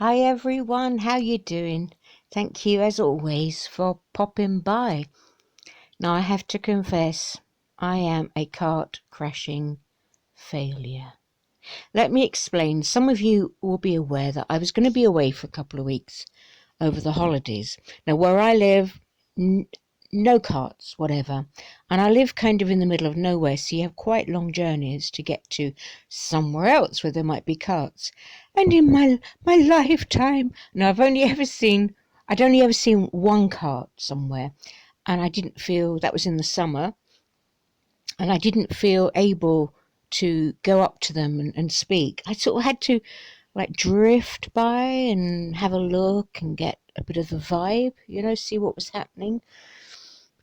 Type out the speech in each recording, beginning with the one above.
Hi everyone, how you doing? Thank you as always for popping by. Now I have to confess, I am a cart crashing failure. Let me explain. Some of you will be aware that I was going to be away for a couple of weeks over the holidays. Now where I live, no carts, whatever. And I live kind of in the middle of nowhere, so you have quite long journeys to get to somewhere else where there might be carts. And in my lifetime, now I'd only ever seen one cart somewhere, and I didn't feel that was in the summer, and I didn't feel able to go up to them and speak. I sort of had to like drift by and have a look and get a bit of the vibe, see what was happening.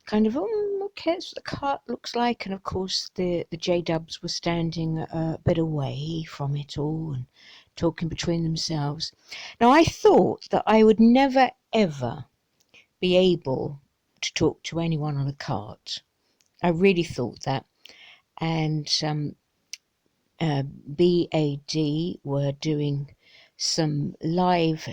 Kind of, okay, that's what the cart looks like. And of course, the J-Dubs were standing a bit away from it all and talking between themselves. Now, I thought that I would never, ever be able to talk to anyone on a cart. I really thought that. And B.A.D were doing some live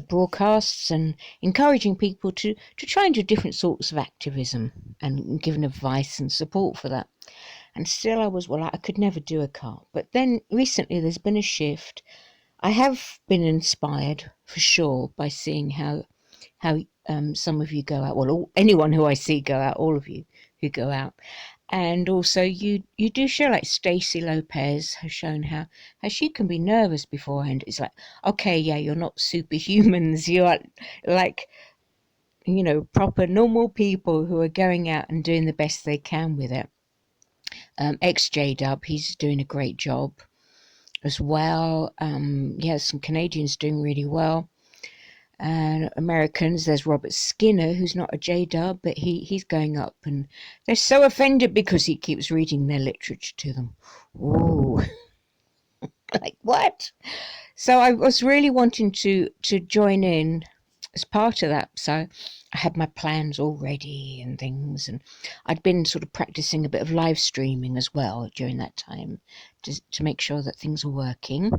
broadcasts and encouraging people to try and do different sorts of activism and giving advice and support for that. And still I could never do a cart. But then recently there's been a shift. I have been inspired for sure by seeing how some of you go out. Well, anyone who I see go out, all of you who go out. And also you do show, like Stacey Lopez has shown how she can be nervous beforehand. It's like, okay, yeah, you're not superhumans. You are like, proper normal people who are going out and doing the best they can with it. Ex-J-Dub, he's doing a great job as well. Some Canadians doing really well. And Americans, there's Robert Skinner, who's not a J-Dub, but he's going up, and they're so offended because he keeps reading their literature to them. Ooh, like what? So I was really wanting to join in as part of that. So I had my plans all ready and things, and I'd been sort of practicing a bit of live streaming as well during that time to make sure that things were working.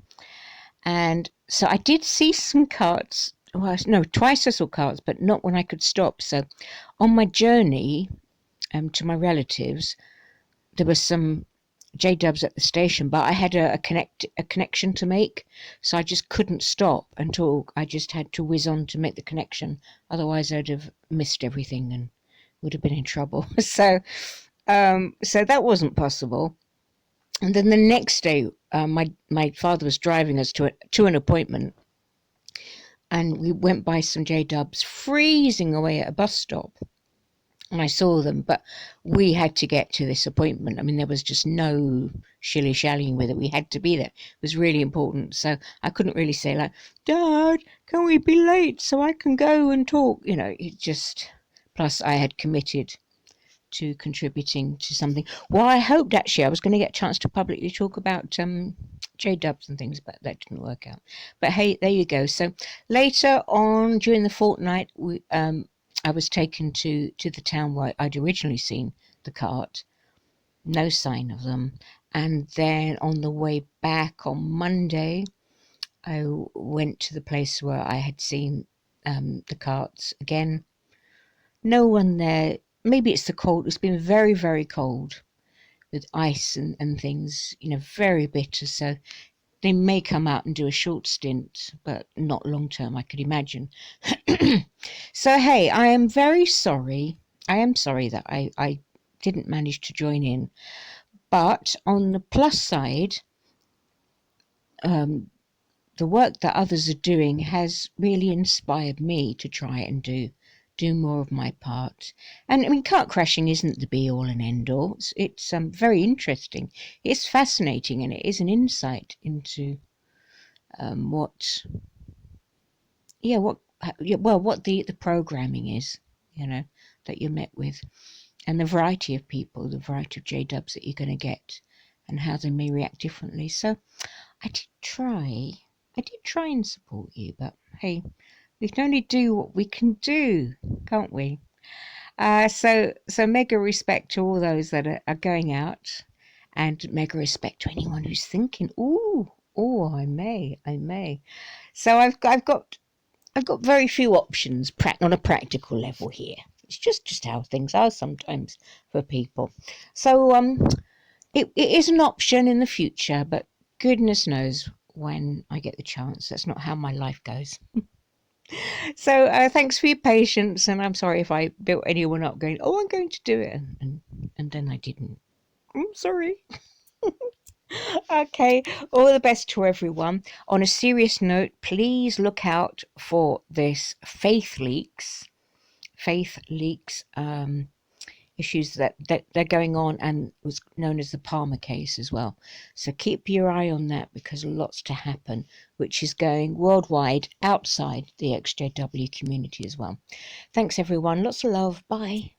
And so I did see some carts. Well, no, twice I saw carts, but not when I could stop. So on my journey to my relatives, there were some J-Dubs at the station, but I had a connection to make, so I just couldn't stop and talk. I just had to whiz on to make the connection. Otherwise, I'd have missed everything and would have been in trouble. So that wasn't possible. And then the next day, my father was driving us to an appointment, and we went by some J-Dubs freezing away at a bus stop. And I saw them, but we had to get to this appointment. I mean, there was just no shilly-shallying with it. We had to be there. It was really important. So I couldn't really say, like, Dad, can we be late so I can go and talk? It just... Plus, I had committed to contributing to something. Well, I hoped actually I was going to get a chance to publicly talk about J-Dubs and things, but that didn't work out. But hey, there you go. So later on during the fortnight, I was taken to the town where I'd originally seen the cart. No sign of them. And then on the way back on Monday, I went to the place where I had seen the carts again. No one there. Maybe it's the cold. It's been very, very cold with ice and things, very bitter. So they may come out and do a short stint, but not long term, I could imagine. So, hey, I am very sorry. I am sorry that I didn't manage to join in. But on the plus side, the work that others are doing has really inspired me to try and do more of my part. And I mean, cart crashing isn't the be all and end all. It's very interesting. It's fascinating, and it is an insight into what the programming is, that you're met with, and the variety of people, the variety of J-Dubs that you're going to get, and how they may react differently. So I did try and support you, but hey, we can only do what we can do, can't we? So mega respect to all those that are going out, and mega respect to anyone who's thinking, ooh, Oh, I may. So I've got very few options on a practical level here. It's just how things are sometimes for people. So it is an option in the future, but goodness knows when I get the chance. That's not how my life goes. So thanks for your patience, and I'm sorry if I built anyone up going, "Oh, I'm going to do it," and then I didn't. I'm sorry. Okay, all the best to everyone. On a serious note, please look out for this faith leaks issues that they're going on, and was known as the Palmer case as well. So keep your eye on that because lots to happen, which is going worldwide outside the XJW community as well. Thanks everyone. Lots of love. Bye.